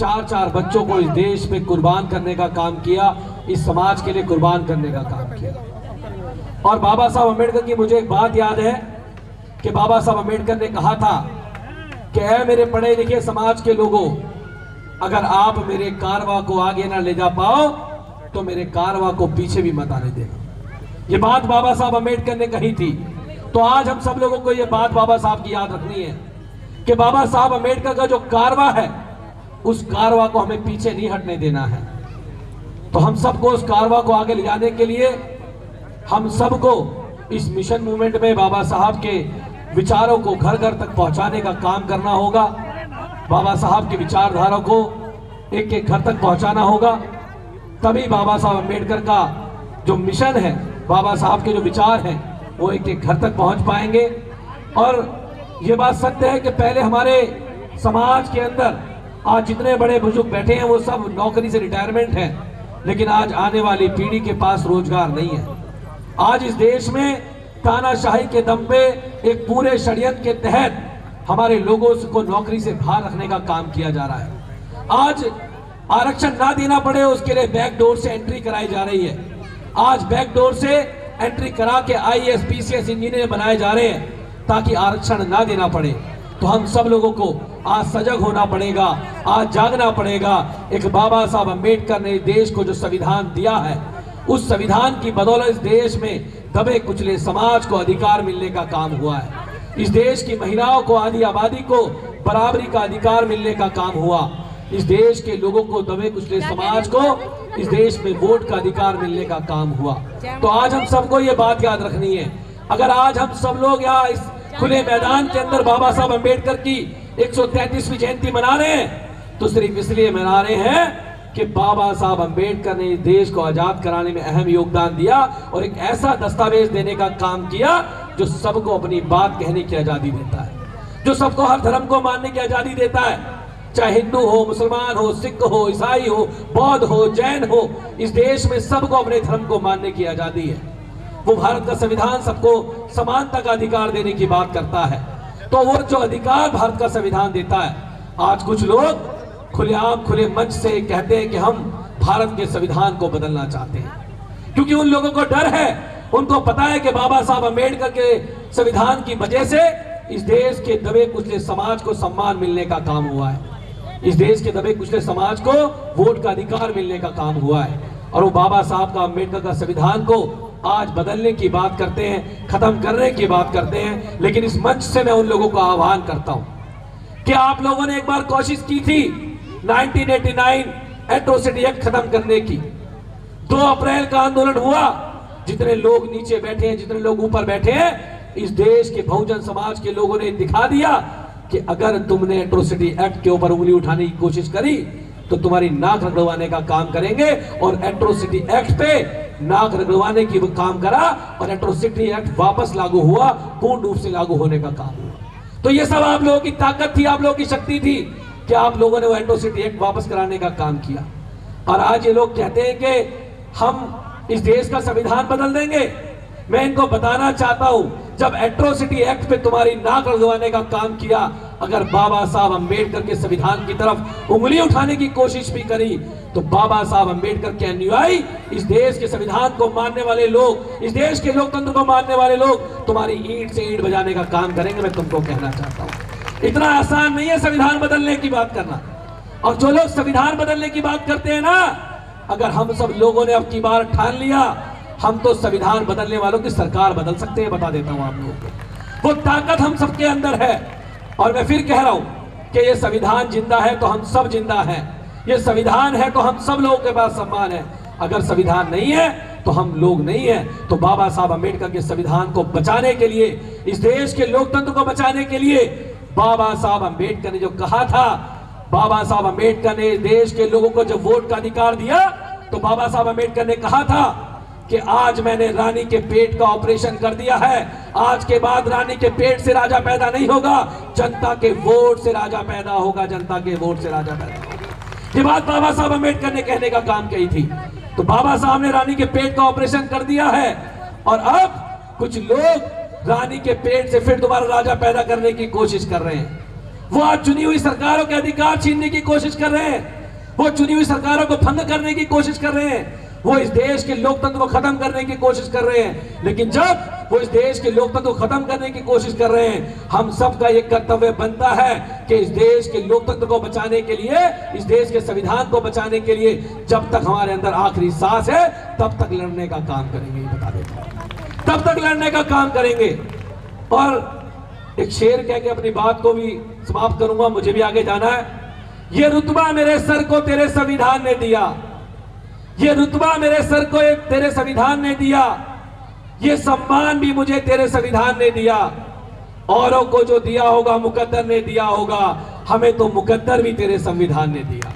4-4 बच्चों को इस देश में कुर्बान करने का काम किया, इस समाज के लिए कुर्बान करने का काम किया। और बाबा साहब अम्बेडकर की मुझे एक बात याद है कि बाबा साहब अम्बेडकर ने कहा था कि ऐ मेरे पढ़े लिखे समाज के लोगों, अगर आप मेरे कारवां को आगे ना ले जा पाओ तो मेरे कारवां को पीछे भी मत आने देना। ये बात बाबा साहब अम्बेडकर ने कही थी। तो आज हम सब लोगों को ये बात बाबा साहब की याद रखनी है कि बाबा साहब अम्बेडकर का जो कारवां है, उस कारवां को हमें पीछे नहीं हटने देना है। तो हम सबको उस कारवां को आगे ले जाने के लिए हम सबको इस मिशन मूवमेंट में बाबा साहब के विचारों को घर घर तक पहुंचाने का काम करना होगा। बाबा साहब की विचारधारा को एक एक घर तक पहुंचाना होगा, तभी बाबा साहब अम्बेडकर का जो मिशन है, बाबा साहब के जो विचार हैं, वो एक एक घर तक पहुंच पाएंगे। और ये बात सत्य है कि पहले हमारे समाज के अंदर आज जितने बड़े बुजुर्ग बैठे हैं वो सब नौकरी से रिटायरमेंट हैं, लेकिन आज आने वाली पीढ़ी के पास रोजगार नहीं है। आज इस देश में तानाशाही के दम पे एक पूरे षड्यंत्र के तहत हमारे लोगों को नौकरी से बाहर रखने का काम किया जा रहा है। आज आरक्षण ना देना पड़े उसके लिए बैकडोर से एंट्री कराई जा रही है। आज बैकडोर से एंट्री करा के IAS PCS इंजीनियर बनाए जा रहे हैं ताकि आरक्षण ना देना पड़े। तो हम सब लोगों को आज सजग होना पड़ेगा, आज जागना पड़ेगा। एक बाबा साहब अम्बेडकर ने देश को जो संविधान दिया है, उस संविधान की बदौलत इस देश में दबे कुचले समाज को अधिकार मिलने का काम हुआ है। इस देश की महिलाओं को, आधी आबादी को बराबरी का अधिकार मिलने का काम हुआ। इस देश के लोगों को, दबे कुचले समाज को इस देश में वोट का अधिकार मिलने का काम हुआ। तो आज हम सबको ये बात याद रखनी है। अगर आज हम सब लोग यहाँ इस खुले मैदान के अंदर बाबा साहब अम्बेडकर की 133वीं जयंती मना रहे हैं, तो सिर्फ इसलिए मना रहे हैं कि बाबा साहब अम्बेडकर ने देश को आजाद कराने में अहम योगदान दिया और एक ऐसा दस्तावेज देने का काम किया जो सबको अपनी बात कहने की आजादी देता है, जो सबको हर धर्म को मानने की आजादी देता है, चाहे हिंदू हो, मुसलमान हो, सिख हो, ईसाई हो, बौद्ध हो, जैन हो। इस देश में सबको अपने धर्म को मानने की आजादी है। वो भारत का संविधान सबको समानता का अधिकार देने की बात करता है। तो वो जो अधिकार भारत का संविधान देता है, आज कुछ लोग खुलेआम खुले मंच से कहते हैं कि हम भारत के संविधान को बदलना चाहते हैं, क्योंकि उन लोगों को डर है। उनको पता है कि बाबा साहब अम्बेडकर के संविधान की वजह से इस देश के दबे कुचले समाज को सम्मान मिलने का काम हुआ है। इस देश के दबे कुचले समाज को वोट का अधिकार मिलने का काम हुआ है। और वो बाबा साहब का, अम्बेडकर का संविधान को आज बदलने की बात करते हैं, खत्म करने की बात करते हैं। लेकिन इस मंच से मैं उन लोगों को आह्वान करता हूं कि आप लोगों ने एक बार कोशिश की थी 1989 एट्रोसिटी एक्ट खत्म करने की। 2 अप्रैल का आंदोलन हुआ। जितने लोग नीचे बैठे हैं, जितने लोग ऊपर बैठे हैं, इस देश के बहुजन समाज के लोगों ने दिखा दिया कि अगर तुमने एट्रोसिटी एक्ट के ऊपर उंगली उठाने की कोशिश करी तो तुम्हारी नाक रगड़वाने का काम करेंगे। और एट्रोसिटी एक्ट पे नाक रगड़वाने की काम करा और एट्रोसिटी एक्ट वापस लागू हुआ, पूर्ण रूप से लागू होने का काम हुआ। तो ये सब आप लोगों की ताकत थी, आप लोगों की शक्ति थी कि आप लोगों ने वो एट्रोसिटी एक्ट वापस कराने का काम किया। और आज ये लोग कहते हैं कि हम इस देश का संविधान बदल देंगे। मैं इनको बताना चाहता हूं, जब एट्रोसिटी एक्ट पे तुम्हारी नाक रगड़वाने का काम किया, अगर बाबा साहब अम्बेडकर के संविधान की तरफ उंगली उठाने की कोशिश भी करी, तो बाबा साहब अम्बेडकर के अनुयायी, इस देश के संविधान को मानने वाले लोग, इस देश के लोकतंत्र को मानने वाले लोग तुम्हारी ईंट से ईंट बजाने का काम करेंगे। मैं तुमको कहना चाहता हूं, इतना आसान नहीं है संविधान बदलने की बात करना। और जो लोग संविधान बदलने की बात करते हैं ना, अगर हम सब लोगों ने अब की बार ठान लिया, हम तो संविधान बदलने वालों की सरकार बदल सकते हैं। बता देता हूं आप लोगों को, वो ताकत हम सबके अंदर है। और मैं फिर कह रहा हूं कि ये संविधान जिंदा है तो हम सब जिंदा हैं। ये संविधान है तो हम सब लोगों के पास सम्मान है। अगर संविधान नहीं है तो हम लोग नहीं है। तो बाबा साहब अम्बेडकर के संविधान को बचाने के लिए, इस देश के लोकतंत्र को बचाने के लिए, बाबा साहब अम्बेडकर ने जो कहा था, बाबा साहब अम्बेडकर ने देश के लोगों को जब वोट का अधिकार दिया, तो बाबा साहब अम्बेडकर ने कहा था कि आज मैंने रानी के पेट का ऑपरेशन कर दिया है। आज के बाद रानी के पेट से राजा पैदा नहीं होगा, जनता के वोट से राजा पैदा होगा। जनता के वोट से राजा पैदा होगा। ये बात बाबा साहब अम्बेडकर ने कहने का काम कही थी। तो बाबा साहब ने रानी के पेट का ऑपरेशन कर दिया है और अब कुछ लोग रानी के पेट से फिर दोबारा राजा पैदा करने की कोशिश कर रहे हैं। वो आज चुनी हुई सरकारों के अधिकार छीनने की कोशिश कर रहे हैं, वो चुनी हुई सरकारों को भंग करने की कोशिश कर रहे हैं, वो इस देश के लोकतंत्र को खत्म करने की कोशिश कर रहे हैं। लेकिन जब वो इस देश के लोकतंत्र को खत्म करने की कोशिश कर रहे हैं, हम सबका ये कर्तव्य बनता है कि इस देश के लोकतंत्र को बचाने के लिए, इस देश के संविधान को बचाने के लिए जब तक हमारे अंदर आखिरी सांस है तब तक लड़ने का काम करेंगे, ये बता देता हूं, तब तक लड़ने का काम करेंगे। और एक शेर कह के अपनी बात को भी समाप्त करूंगा, मुझे भी आगे जाना है। ये रुतबा मेरे सर को तेरे संविधान ने दिया, ये रुतबा मेरे सर को तेरे संविधान ने दिया, ये सम्मान भी मुझे तेरे संविधान ने दिया। औरों को जो दिया होगा मुकद्दर ने दिया होगा, हमें तो मुकद्दर भी तेरे संविधान ने दिया।